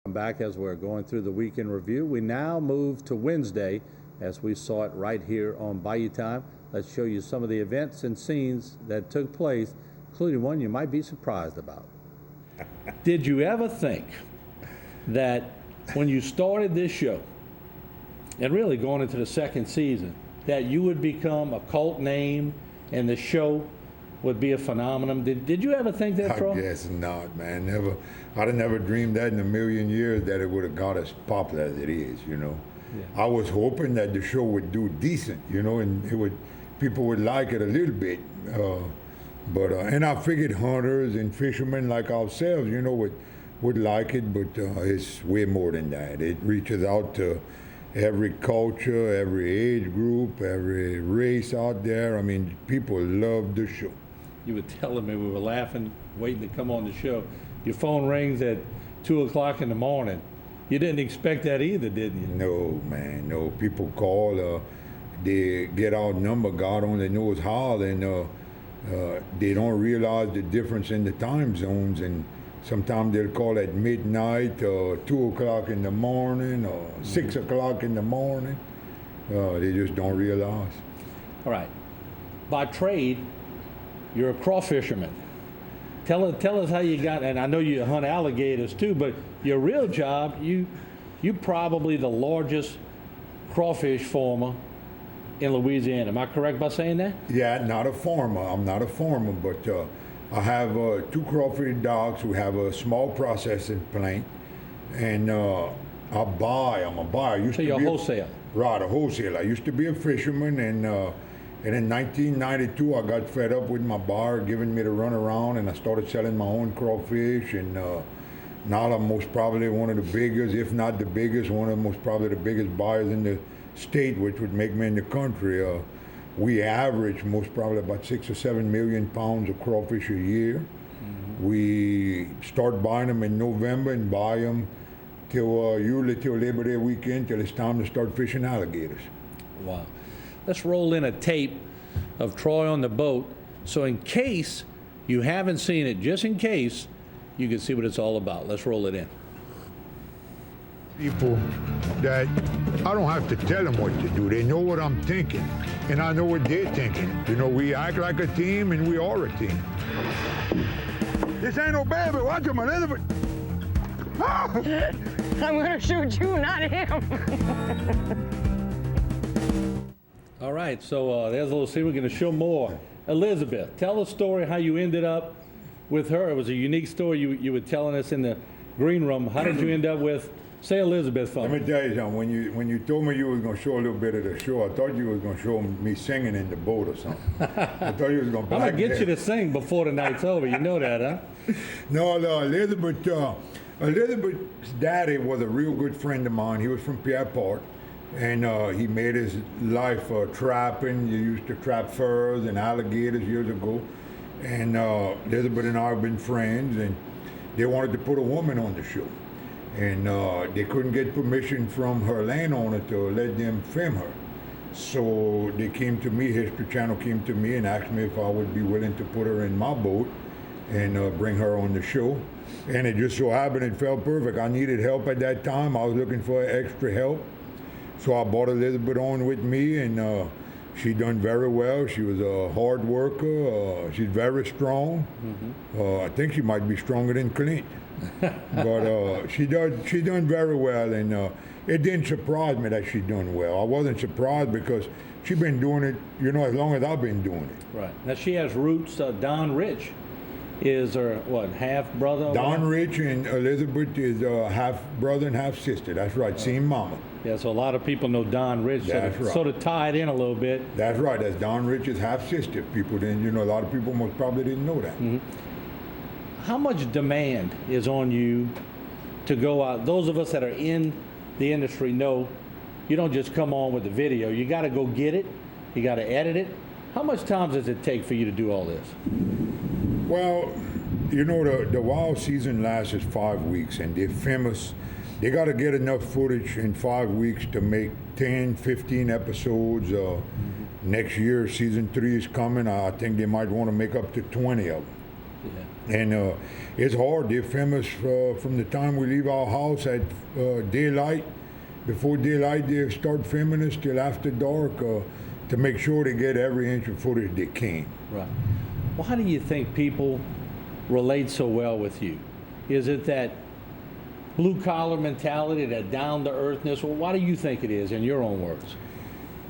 Welcome back as we're going through the weekend review. We now move to Wednesday as we saw it right here on Bayou Time. Let's show you some of the events and scenes that took place, including one you might be surprised about. Did you ever think that when you started this show, and really going into the second season, that you would become a cult name and the show would be a phenomenon? Did you ever think that, Troy? I guess not, man. Never. I'd have never dreamed that in a million years that it would have got as popular as it is, you know. Yeah. I was hoping that the show would do decent, you know, and people would like it a little bit. And I figured hunters and fishermen like ourselves, you know, would like it, but it's way more than that. It reaches out to every culture, every age group, every race out there. I mean, people love the show. You were telling me, we were laughing, waiting to come on the show. Your phone rings at 2 o'clock in the morning. You didn't expect that either, did you? No, man, no. People call, they get our number, God only knows how, and they don't realize the difference in the time zones, and sometimes they'll call at midnight or 2 o'clock in the morning or 6 o'clock in the morning. They just don't realize. All right. By trade, you're a crawfisherman. Tell us how you got, and I know you hunt alligators too, but your real job, you probably the largest crawfish farmer in Louisiana. Am I correct by saying that? Yeah, not a farmer. I'm not a farmer, but I have 2 crawfish docks. We have a small processing plant, and I'm a buyer. So you're a wholesale? Right, a wholesale. I used to be a fisherman, and in 1992, I got fed up with my buyer giving me the run around, and I started selling my own crawfish, and now I'm most probably one of the biggest, if not the biggest, one of the most probably the biggest buyers in the state, which would make me in the country. We average most probably about 6 or 7 million pounds of crawfish a year. Mm-hmm. We start buying them in November and buy them usually till Labor Day weekend, till it's time to start fishing alligators. Wow. Let's roll in a tape of Troy on the boat, so in case you haven't seen it, just in case, you can see what it's all about. Let's roll it in. People that I don't have to tell them what to do. They know what I'm thinking, and I know what they're thinking. You know, we act like a team, and we are a team. This ain't no baby. Watch him, Elizabeth. I'm gonna shoot you, not him. All right, so there's a little scene. We're going to show more. Elizabeth, tell the story how you ended up with her. It was a unique story you were telling us in the green room. How did you end up with, say Elizabeth for me? Let me tell you something. When you told me you was going to show a little bit of the show, I thought you was going to show me singing in the boat or something. I thought you was going to. I'm going to get you to sing before the night's over. You know that, huh? No, Elizabeth's daddy was a real good friend of mine. He was from Pierre Park. And he made his life trapping. He used to trap furs and alligators years ago. And Elizabeth and I have been friends, and they wanted to put a woman on the show. And they couldn't get permission from her landowner to let them film her. So they came to me, History Channel came to me and asked me if I would be willing to put her in my boat and bring her on the show. And it just so happened it felt perfect. I needed help at that time. I was looking for extra help. So I brought Elizabeth on with me, and she done very well. She was a hard worker. She's very strong. Mm-hmm. I think she might be stronger than Clint. But she done very well, and it didn't surprise me that she done well. I wasn't surprised because she's been doing it, you know, as long as I've been doing it. Right. Now she has roots. Don Rich is her, half brother? Don Rich and Elizabeth is half brother and half sister. That's right, same mama. Yeah, so a lot of people know Don Rich, sort of tied in a little bit. That's right. That's Don Rich's half sister. People didn't, a lot of people most probably didn't know that. Mm-hmm. How much demand is on you to go out? Those of us that are in the industry know you don't just come on with the video. You got to go get it. You got to edit it. How much time does it take for you to do all this? Well, the wild season lasts 5 weeks, and they're famous. They got to get enough footage in 5 weeks to make 10, 15 episodes. Next year, season 3 is coming. I think they might want to make up to 20 of them. Yeah. And it's hard. They're famous from the time we leave our house at daylight. Before daylight, they start filming us till after dark to make sure they get every inch of footage they can. Right. Well, how do you think people relate so well with you? Is it that blue-collar mentality, that down-to-earthness? Well, why do you think it is, in your own words?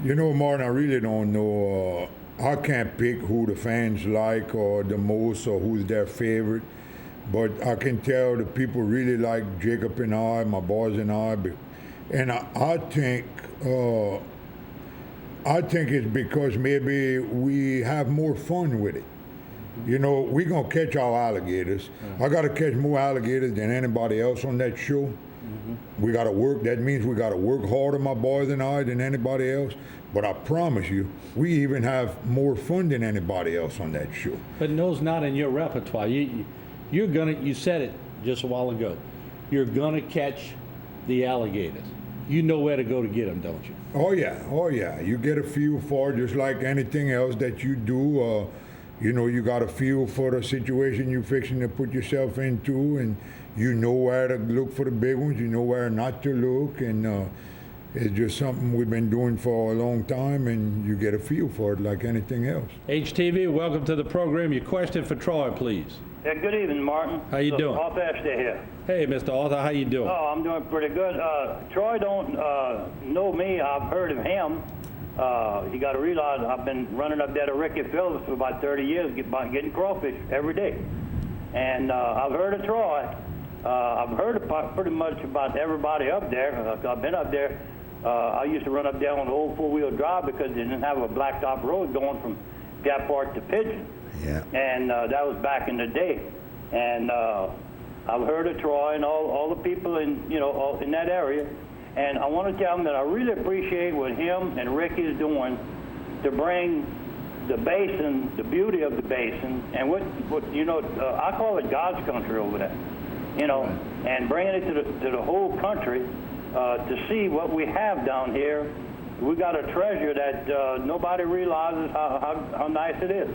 You know, Martin, I really don't know. I can't pick who the fans like or the most or who's their favorite. But I can tell the people really like Jacob and I, my boys and I. And I think it's because maybe we have more fun with it. You know, we're going to catch our alligators. I got to catch more alligators than anybody else on that show. We got to work. That means we got to work harder, my boys and I, than anybody else. But I promise you, we even have more fun than anybody else on that show. But those not in your repertoire. You said it just a while ago. You're gonna catch the alligators. You know where to go to get them, don't you? Oh yeah. You get a feel for it, just like anything else that you do. You know, you got a feel for the situation you're fixing to put yourself into, and you know where to look for the big ones. You know where not to look, and it's just something we've been doing for a long time, and you get a feel for it like anything else. HTV, welcome to the program. Your question for Troy, please. Yeah, good evening, Martin. How you doing? Arthur Ashton here. Hey, Mr. Arthur, how you doing? Oh, I'm doing pretty good. Troy don't know me. I've heard of him. You got to realize I've been running up there to Ricky Phillips for about 30 years, getting crawfish every day. And I've heard of Troy. I've heard about pretty much about everybody up there. I've been up there. I used to run up there on the old four-wheel drive because they didn't have a blacktop road going from Gap Park to Pigeon. Yeah. And that was back in the day. And I've heard of Troy and all the people in that area. And I want to tell them that I really appreciate what him and Ricky is doing to bring the basin, the beauty of the basin, and what I call it God's country over there, and bringing it to the whole country to see what we have down here. We got a treasure that nobody realizes how nice it is.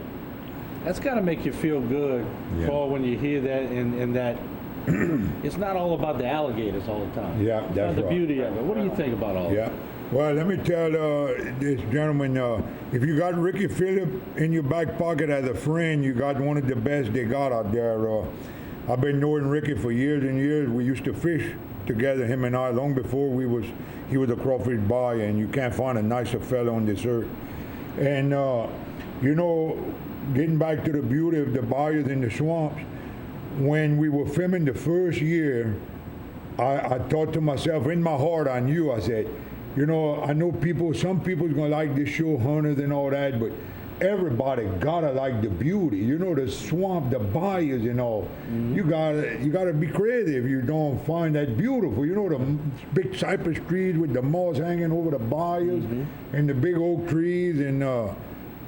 That's got to make you feel good, Paul, when you hear that, and that it's not all about the alligators all the time. Yeah, that's about the right. beauty of it. What do you think about all Yeah. that? Well, let me tell this gentleman, if you got Ricky Phillip in your back pocket as a friend, you got one of the best they got out there. I've been knowing Ricky for years and years. We used to fish together, him and I, long before he was a crawfish buyer, and you can't find a nicer fellow on this earth. And, getting back to the beauty of the bayous and the swamps, when we were filming the first year, I thought to myself, in my heart, I knew, I said, I know some people's gonna like this show, hunters and all that, but everybody gotta like the beauty. The swamp, the bayous and all. You gotta be crazy if you don't find that beautiful. The big cypress trees with the moss hanging over the bayous and the big oak trees, and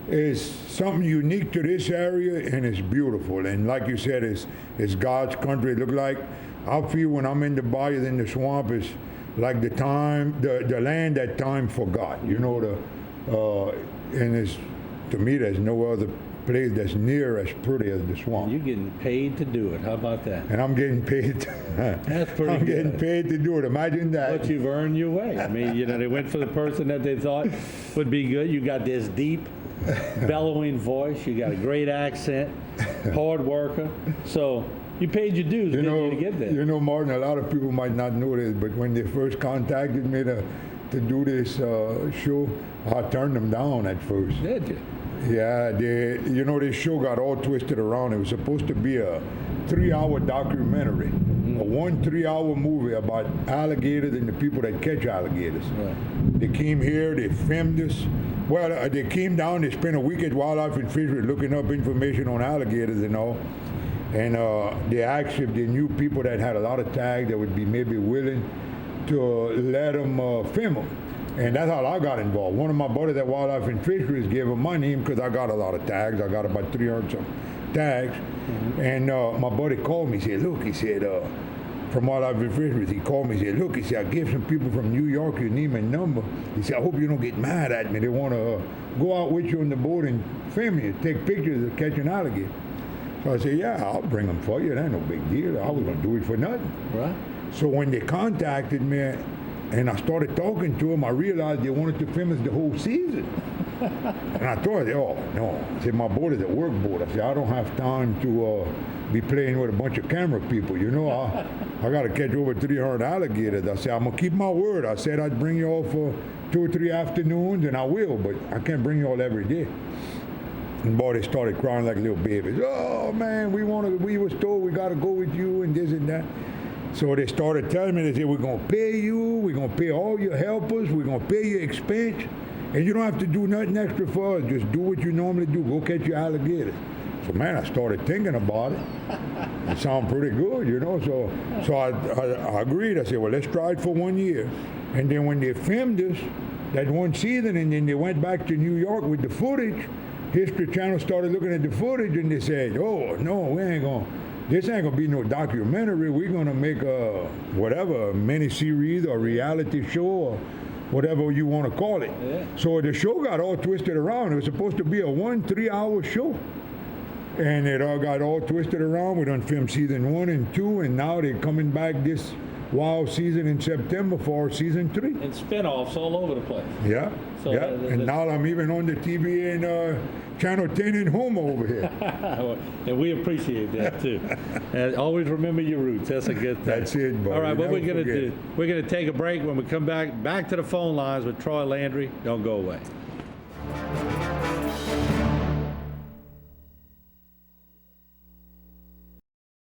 it's something unique to this area, and it's beautiful. And like you said, it's God's country. It look like I feel when I'm in the bayous in the swamp, it's like the land that time forgot. And it's, to me, there's no other place that's near as pretty as the swamp. You're getting paid to do it. How about that? And I'm getting paid. That's pretty I'm good. getting paid to do it. Imagine that. But you've earned your way. I mean, they went for the person that they thought would be good. You got this deep, bellowing voice. You got a great accent, hard worker. So you paid your dues to get there. Martin, a lot of people might not know this, but when they first contacted me to do this show, I turned them down at first. Did you? Yeah, this show got all twisted around. It was supposed to be a 3-hour documentary, a 3-hour movie about alligators and the people that catch alligators. Right. They came here, they filmed us. Well, they came down, they spent a week at Wildlife and Fisheries looking up information on alligators and all. And they asked if they knew people that had a lot of tags that would be maybe willing to let them film them. And that's how I got involved. One of my buddies at Wildlife and Fisheries gave him my name because I got a lot of tags. I got about 300 some tags. And my buddy called me. He said, look, from Wildlife and Fisheries, he called me. He said, look, I gave some people from New York your name and number. He said, I hope you don't get mad at me. They want to go out with you on the boat and film you, take pictures of catching alligators. So I said, yeah, I'll bring them for you. That ain't no big deal. I was going to do it for nothing. Right. So when they contacted me and I started talking to them, I realized they wanted to film us the whole season. And I thought, oh, no. I said, my boat is a work boat. I said, I don't have time to be playing with a bunch of camera people. You know, I got to catch over 300 alligators. I said, I'm going to keep my word. I said I'd bring you all for 2 or 3 afternoons, and I will, but I can't bring you all every day. And boy, they started crying like little babies. Oh, man, we was told we got to go with you and this and that. So they started telling me, they said, we're going to pay you, we're going to pay all your helpers, we're going to pay your expense, and you don't have to do nothing extra for us. Just do what you normally do. Go catch your alligators. So, man, I started thinking about it. It sounded pretty good, you know. So I agreed. I said, well, let's try it for 1 year. And then when they filmed us that one season, and then they went back to New York with the footage, History Channel started looking at the footage, and they said, oh, no, this ain't gonna be no documentary. We're gonna make a mini-series or reality show or whatever you want to call it. Yeah. So the show got all twisted around. It was supposed to be a 3-hour show. And it all got all twisted around. We done filmed season 1 and 2, and now they're coming back this wild season in September for season 3. And spinoffs all over the place. Yeah, so yeah. And now I'm even on the TV in Channel 10 in Houma over here. And we appreciate that too. And always remember your roots. That's a good thing. That's it, buddy. All right, what we're going to do, we're going to take a break. When we come back to the phone lines with Troy Landry. Don't go away.